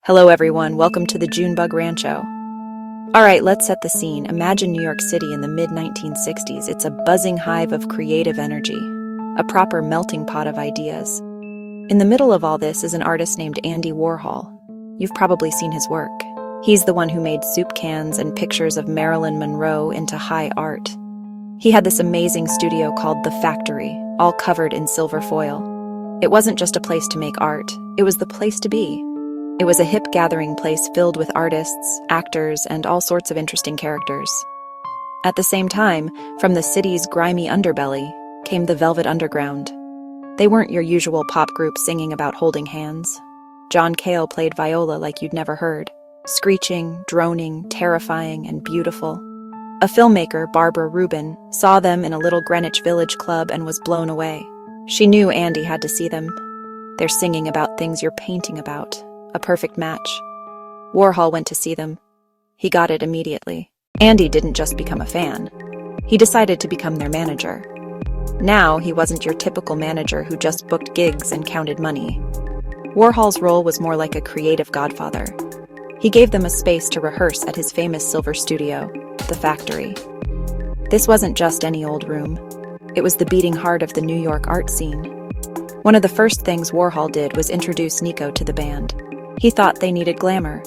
Hello everyone, welcome to the Junebug Rancho. Alright, let's set the scene. Imagine New York City in the mid-1960s. It's a buzzing hive of creative energy, a proper melting pot of ideas. In the middle of all this is an artist named Andy Warhol. You've probably seen his work. He's the one who made soup cans and pictures of Marilyn Monroe into high art. He had this amazing studio called The Factory, all covered in silver foil. It wasn't just a place to make art, it was the place to be. It was a hip gathering place filled with artists, actors, and all sorts of interesting characters. At the same time, from the city's grimy underbelly, came the Velvet Underground. They weren't your usual pop group singing about holding hands. John Cale played viola like you'd never heard, screeching, droning, terrifying, and beautiful. A filmmaker, Barbara Rubin, saw them in a little Greenwich Village club and was blown away. She knew Andy had to see them. They're singing about things you're painting about. A perfect match. Warhol went to see them. He got it immediately. Andy didn't just become a fan. He decided to become their manager. Now, he wasn't your typical manager who just booked gigs and counted money. Warhol's role was more like a creative godfather. He gave them a space to rehearse at his famous silver studio, The Factory. This wasn't just any old room. It was the beating heart of the New York art scene. One of the first things Warhol did was introduce Nico to the band. He thought they needed glamour,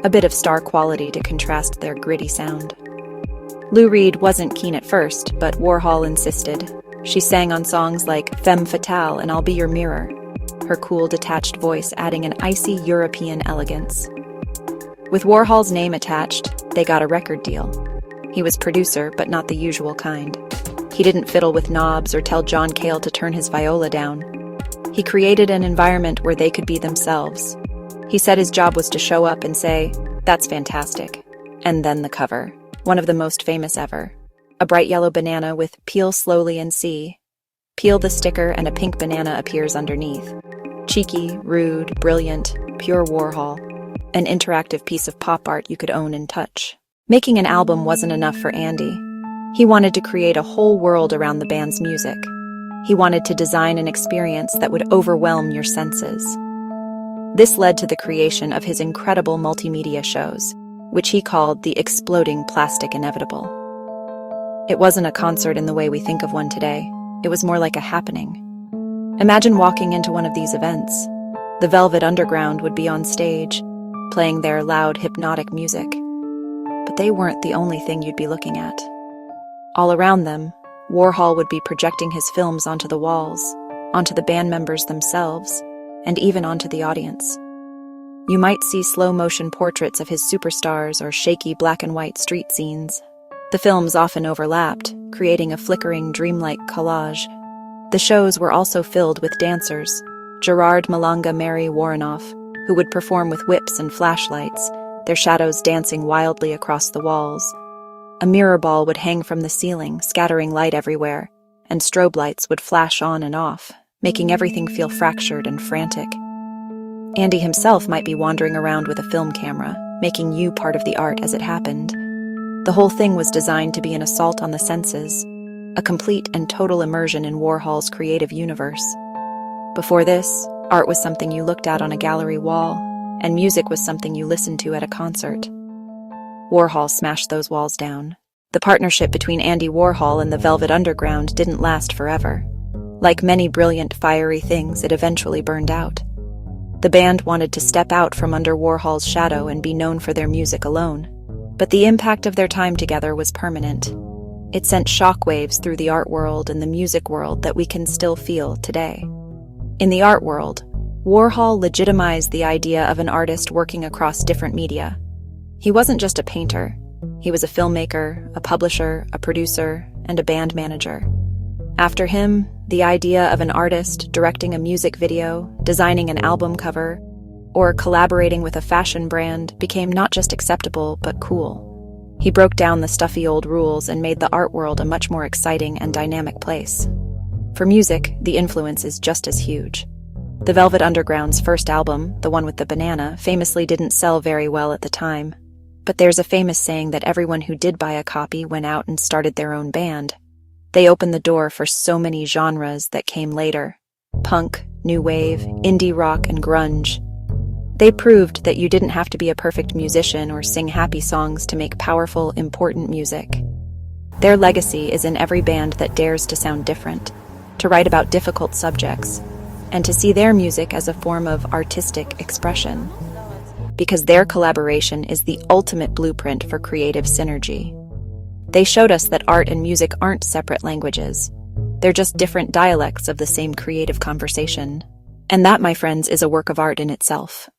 a bit of star quality to contrast their gritty sound. Lou Reed wasn't keen at first, but Warhol insisted. She sang on songs like Femme Fatale and I'll Be Your Mirror, her cool, detached voice adding an icy European elegance. With Warhol's name attached, they got a record deal. He was producer, but not the usual kind. He didn't fiddle with knobs or tell John Cale to turn his viola down. He created an environment where they could be themselves. He said his job was to show up and say, "That's fantastic." And then the cover, one of the most famous ever. A bright yellow banana with "Peel slowly and see." Peel the sticker and a pink banana appears underneath. Cheeky, rude, brilliant, pure Warhol. An interactive piece of pop art you could own and touch. Making an album wasn't enough for Andy. He wanted to create a whole world around the band's music. He wanted to design an experience that would overwhelm your senses. This led to the creation of his incredible multimedia shows, which he called the exploding plastic inevitable. It wasn't a concert in the way we think of one today. It was more like a happening. Imagine walking into one of these events. The Velvet Underground would be on stage, playing their loud, hypnotic music. But they weren't the only thing you'd be looking at. All around them, Warhol would be projecting his films onto the walls, onto the band members themselves, and even onto the audience. You might see slow-motion portraits of his superstars or shaky black and white street scenes. The films often overlapped, creating a flickering, dreamlike collage. The shows were also filled with dancers, Gerard Malanga Mary Warrenoff, who would perform with whips and flashlights, their shadows dancing wildly across the walls. A mirror ball would hang from the ceiling, scattering light everywhere, and strobe lights would flash on and off, making everything feel fractured and frantic. Andy himself might be wandering around with a film camera, making you part of the art as it happened. The whole thing was designed to be an assault on the senses, a complete and total immersion in Warhol's creative universe. Before this, art was something you looked at on a gallery wall, and music was something you listened to at a concert. Warhol smashed those walls down. The partnership between Andy Warhol and the Velvet Underground didn't last forever. Like many brilliant, fiery things, it eventually burned out. The band wanted to step out from under Warhol's shadow and be known for their music alone. But the impact of their time together was permanent. It sent shockwaves through the art world and the music world that we can still feel today. In the art world, Warhol legitimized the idea of an artist working across different media. He wasn't just a painter. He was a filmmaker, a publisher, a producer, and a band manager. After him, the idea of an artist directing a music video, designing an album cover, or collaborating with a fashion brand became not just acceptable, but cool. He broke down the stuffy old rules and made the art world a much more exciting and dynamic place. For music, the influence is just as huge. The Velvet Underground's first album, the one with the banana, famously didn't sell very well at the time. But there's a famous saying that everyone who did buy a copy went out and started their own band. They opened the door for so many genres that came later. Punk, new wave, indie rock, and grunge. They proved that you didn't have to be a perfect musician or sing happy songs to make powerful, important music. Their legacy is in every band that dares to sound different, to write about difficult subjects, and to see their music as a form of artistic expression. Because their collaboration is the ultimate blueprint for creative synergy. They showed us that art and music aren't separate languages. They're just different dialects of the same creative conversation. And that, my friends, is a work of art in itself.